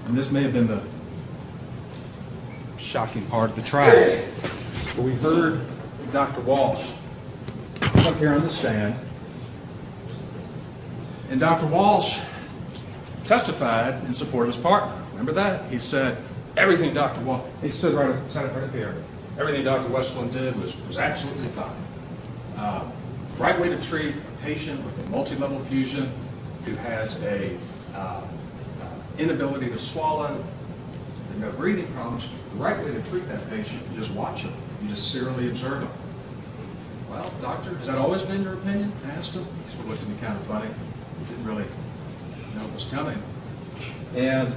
And this may have been the shocking part of the trial. But we heard Dr. Walsh up here on the stand, and Dr. Walsh testified in support of his partner. Remember that? He said everything Dr. Walsh, he sat right up here. Everything Dr. Westerlund did was absolutely fine. Right way to treat a patient with a multi-level fusion who has a inability to swallow and no breathing problems. The right way to treat that patient, you just watch him. You just serially observe him. Well, doctor, has that always been your opinion? I asked him. He sort of looked at me kind of funny. He didn't really know it was coming. And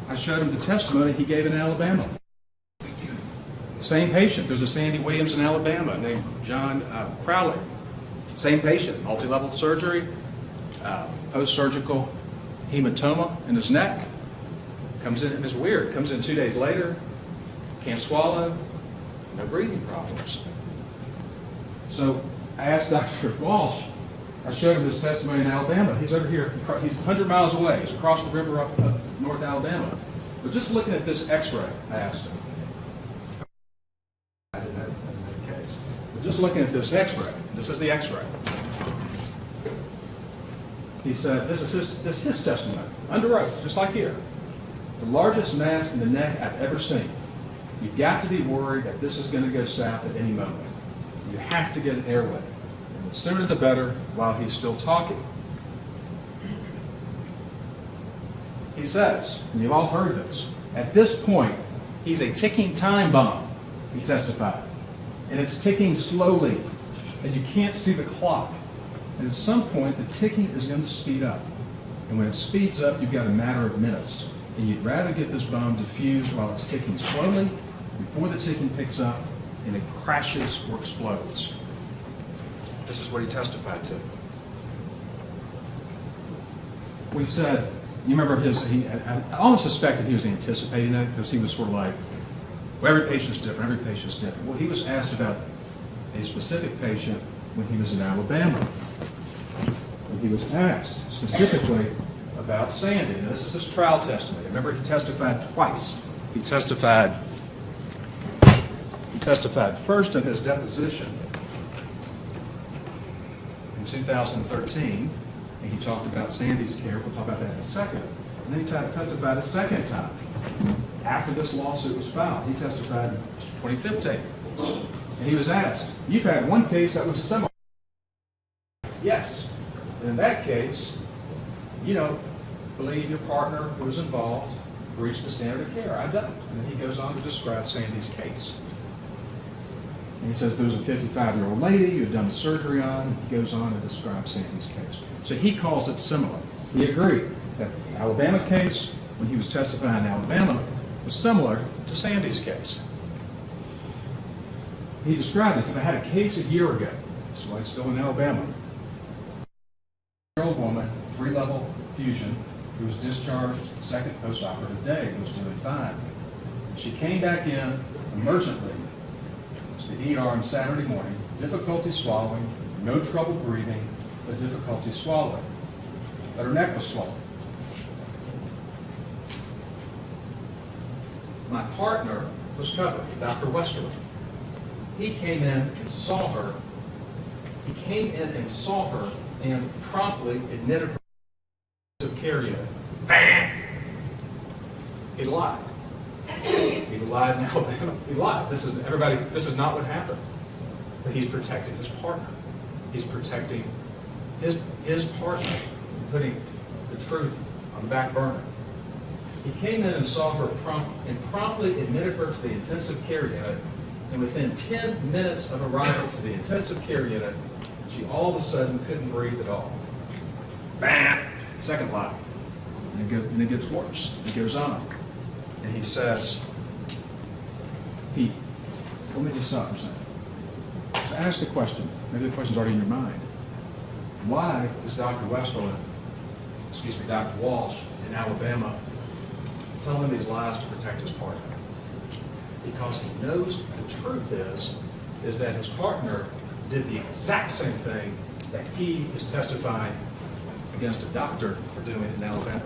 I showed him the testimony he gave in Alabama. Same patient. There's a Sandy Williams in Alabama named John Crowley. Same patient, multi-level surgery, post-surgical hematoma in his neck. Comes in, and it's weird, comes in 2 days later, can't swallow, no breathing problems. So I asked Dr. Walsh, I showed him this testimony in Alabama. He's over here, he's 100 miles away, he's across the river up North Alabama. But just looking at this x-ray, I asked him. I didn't know that was the case. But just looking at this x-ray, this is the x-ray. He said, this is his testimony, under oath, just like here. The largest mass in the neck I've ever seen. You've got to be worried that this is going to go south at any moment. You have to get an airway. And the sooner the better while he's still talking. He says, and you've all heard this, at this point, he's a ticking time bomb, he testified. And it's ticking slowly, and you can't see the clock. And at some point, the ticking is going to speed up. And when it speeds up, you've got a matter of minutes. And you'd rather get this bomb diffused while it's ticking slowly, before the ticking picks up, and it crashes or explodes. This is what he testified to. We said, you remember I almost suspected he was anticipating that, because he was sort of like, well, every patient's different, every patient's different. Well, he was asked about a specific patient when he was in Alabama. And he was asked specifically about Sandy. Now, this is his trial testimony. Remember, he testified twice. He testified first in his deposition in 2013, and he talked about Sandy's care. We'll talk about that in a second. And then he testified a second time after this lawsuit was filed. He testified in 2015. And he was asked, you've had one case that was similar. Yes. And in that case, you don't believe your partner who was involved breached the standard of care. I don't. And then he goes on to describe Sandy's case. And he says there was a 55-year-old lady you had done the surgery on, and he goes on to describe Sandy's case. So he calls it similar. He agreed that the Alabama case, when he was testifying in Alabama, was similar to Sandy's case. He described it, said, I had a case a year ago, so I was still in Alabama. A 40-year-old woman, 3-level fusion, who was discharged second post-operative day and was doing fine. She came back in emergently to the ER on Saturday morning, difficulty swallowing, no trouble breathing, but difficulty swallowing. But her neck was swollen. My partner was covered, Dr. Westerlund. He came in and saw her. And promptly admitted her to care unit. He lied. He lied in Alabama. He lied. This is not what happened. But he's protecting his partner. He's protecting his partner, putting the truth on the back burner. He came in and saw her promptly admitted her to the intensive care unit, and within 10 minutes of arrival to the intensive care unit, she all of a sudden couldn't breathe at all. Bam! Second lie. And it gets worse. It goes on. And he says, let me just stop for a second. So ask the question. Maybe the question's already in your mind. Why is Dr. Walsh in Alabama telling these lies to protect his partner? Because he knows the truth is that his partner did the exact same thing that he is testifying against a doctor for doing in Alabama.